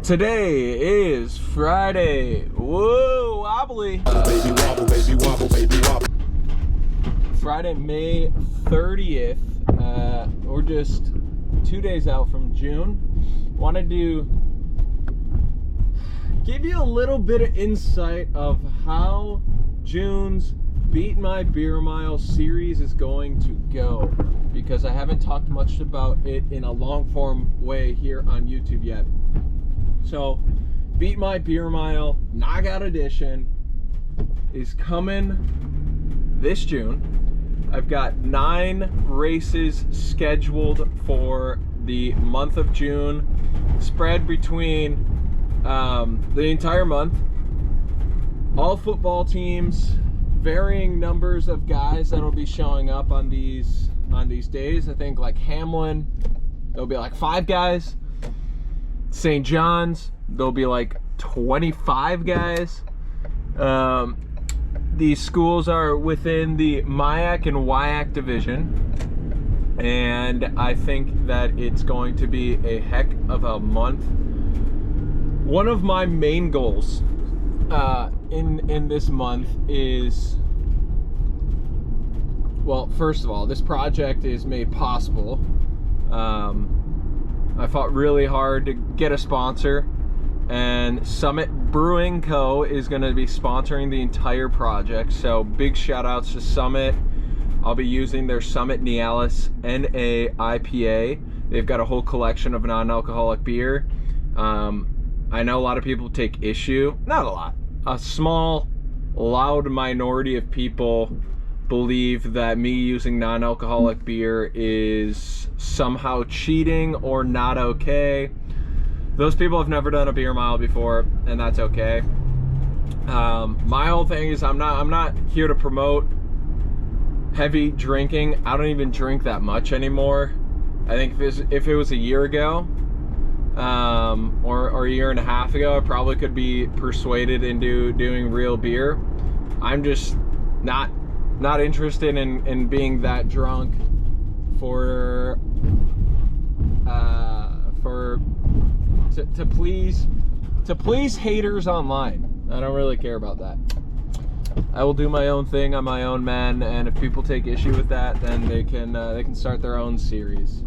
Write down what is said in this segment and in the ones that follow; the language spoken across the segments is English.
Today is Friday. Whoa, wobbly. Baby wobble, baby wobble, baby wobble. Friday, May 30th. We're just 2 days out from June. Wanted to give you a little bit of insight of how June's Beat My Beer Mile series is going to go, because I haven't talked much about it in a long form way here on YouTube yet. So, Beat My Beer Mile Knockout Edition is coming this June. I've got 9 races scheduled for the month of June, spread between the entire month. All football teams, varying numbers of guys that'll be showing up on these days. I think like Hamlin, there'll be like 5 guys. St. John's, there'll be like 25 guys. These schools are within the MIAC and WIAC division, and I think that it's going to be a heck of a month. One of my main goals in this month is, well, first of all, this project is made possible. I fought really hard to get a sponsor, and Summit Brewing Co. is going to be sponsoring the entire project. So big shout outs to Summit. I'll be using their Summit Nialis NA IPA. They've got a whole collection of non-alcoholic beer. I know a lot of people take issue, not a lot, a small, loud minority of people believe that me using non-alcoholic beer is somehow cheating or not okay. Those people have never done a beer mile before, and that's okay. My whole thing is I'm not here to promote heavy drinking. I don't even drink that much anymore. I think if it was a year ago, or a year and a half ago, I probably could be persuaded into doing real beer. I'm just not interested in being that drunk to please haters online. I don't really care about that. I will do my own thing. I'm my own man, and if people take issue with that, then they can start their own series.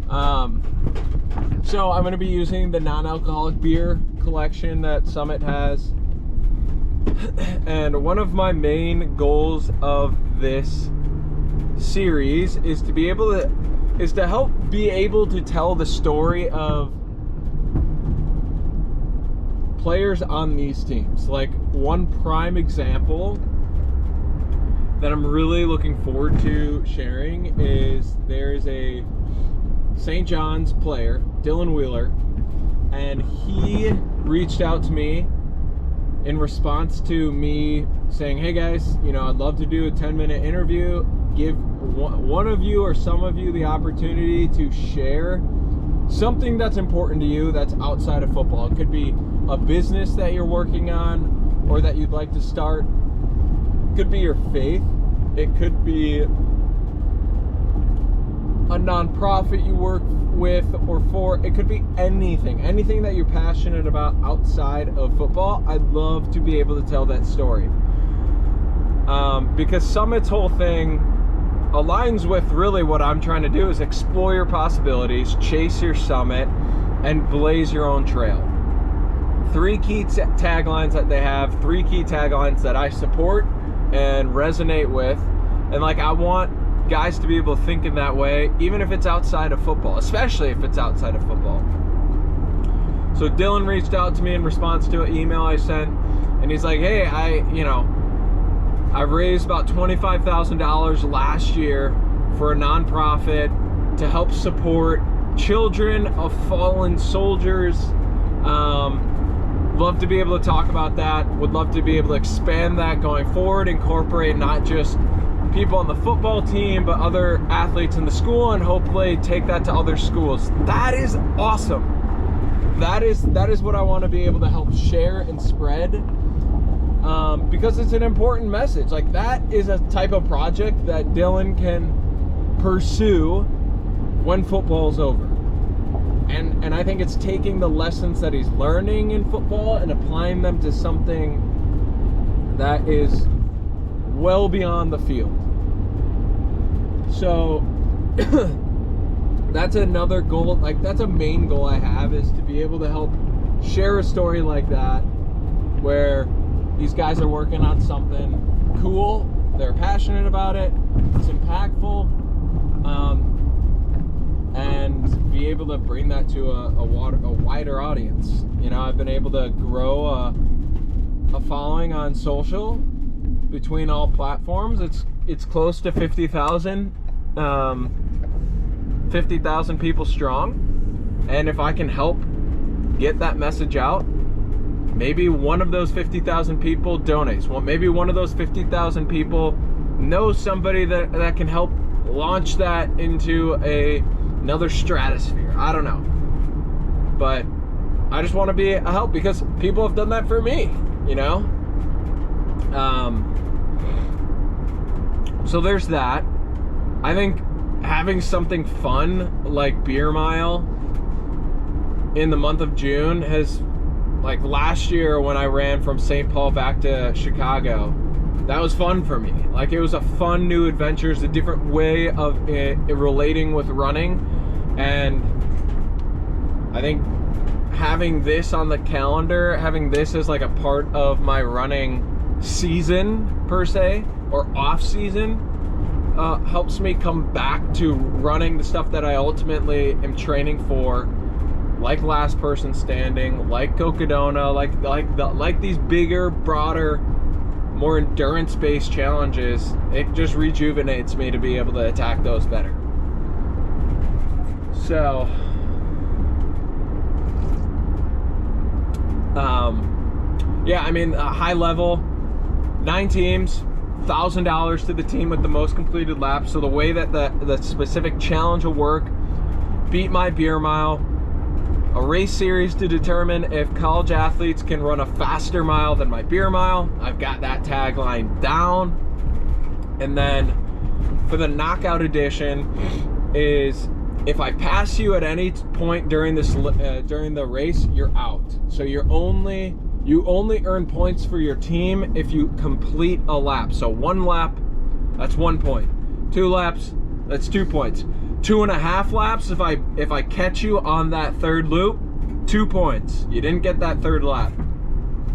So I'm going to be using the non-alcoholic beer collection that Summit has. And one of my main goals of this series is to help be able to tell the story of players on these teams. Like, one prime example that I'm really looking forward to sharing is there's a St. John's player, Dylan Wheeler, and he reached out to me in response to me saying, hey guys, I'd love to do a 10-minute interview, give one of you or some of you the opportunity to share something that's important to you that's outside of football. It could be a business that you're working on or that you'd like to start. It could be your faith. It could be a nonprofit you work with or for. It could be anything that you're passionate about outside of football. I'd love to be able to tell that story, because Summit's whole thing aligns with really what I'm trying to do, is explore your possibilities, chase your summit, and blaze your own trail. 3 key taglines that they have, 3 key taglines that I support and resonate with, and I want guys to be able to think in that way, even if it's outside of football, especially if it's outside of football. So Dylan reached out to me in response to an email I sent, and he's like, hey, I raised about $25,000 last year for a nonprofit to help support children of fallen soldiers. Love to be able to talk about that. Would love to be able to expand that going forward, incorporate not just people on the football team, but other athletes in the school, and hopefully take that to other schools. That is awesome. That is what I want to be able to help share and spread, because it's an important message. That is a type of project that Dylan can pursue when football's over. And I think it's taking the lessons that he's learning in football and applying them to something that is well beyond the field. So that's another goal, like that's a main goal I have, is to be able to help share a story like that where these guys are working on something cool, they're passionate about it, it's impactful, and be able to bring that to a wider audience. You know, I've been able to grow a following on social between all platforms. It's close to 50,000 people strong, and if I can help get that message out, maybe one of those 50,000 people donates. Well, maybe one of those 50,000 people knows somebody that can help launch that into another stratosphere. I don't know, but I just want to be a help because people have done that for me, you know. So there's that. I think having something fun like Beer Mile in the month of June has, like last year when I ran from St. Paul back to Chicago, that was fun for me. Like, it was a fun new adventure, a different way of relating with running. And I think having this on the calendar, having this as like a part of my running season per se, or off season, helps me come back to running the stuff that I ultimately am training for, like Last Person Standing, like Cocodona, like these bigger, broader, more endurance-based challenges. It just rejuvenates me to be able to attack those better. So, yeah, I mean, high level, 9 teams, $1,000 to the team with the most completed laps. So the way that the specific challenge will work: Beat My Beer Mile, a race series to determine if college athletes can run a faster mile than my beer mile. I've got that tagline down. And then for the knockout edition is, if I pass you at any point during this during the race, you're out. So you only earn points for your team if you complete a lap. So 1 lap, that's 1 point. 2 laps, that's 2 points. 2.5 laps, if I catch you on that 3rd loop, 2 points. You didn't get that 3rd lap.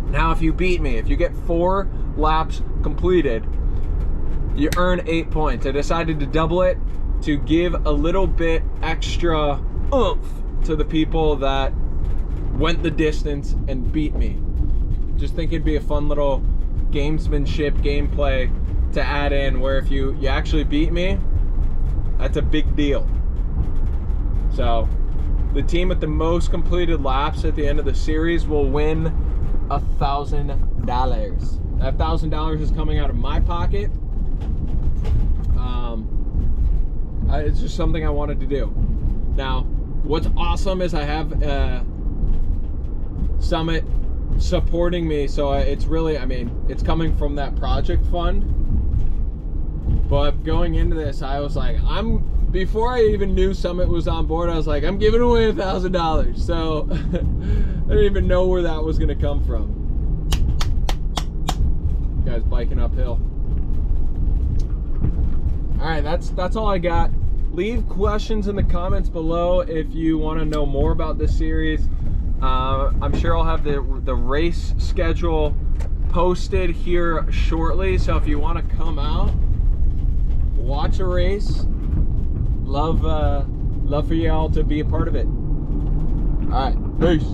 Now if you beat me, if you get 4 laps completed, you earn 8 points. I decided to double it to give a little bit extra oomph to the people that went the distance and beat me. Just think it'd be a fun little gamesmanship, gameplay to add in, where if you actually beat me, that's a big deal. So the team with the most completed laps at the end of the series will win $1,000. That $1,000 is coming out of my pocket. It's just something I wanted to do. Now, what's awesome is I have Summit supporting me, so it's really, I mean, it's coming from that project fund. But going into this, I was like, before I even knew Summit was on board, I was like, I'm giving away $1,000. So I didn't even know where that was gonna come from. Guys biking uphill. All right, that's all I got. Leave questions in the comments below if you want to know more about this series. I'm sure I'll have the race schedule posted here shortly, so if you want to come out, watch a race, love for y'all to be a part of it. All right, peace.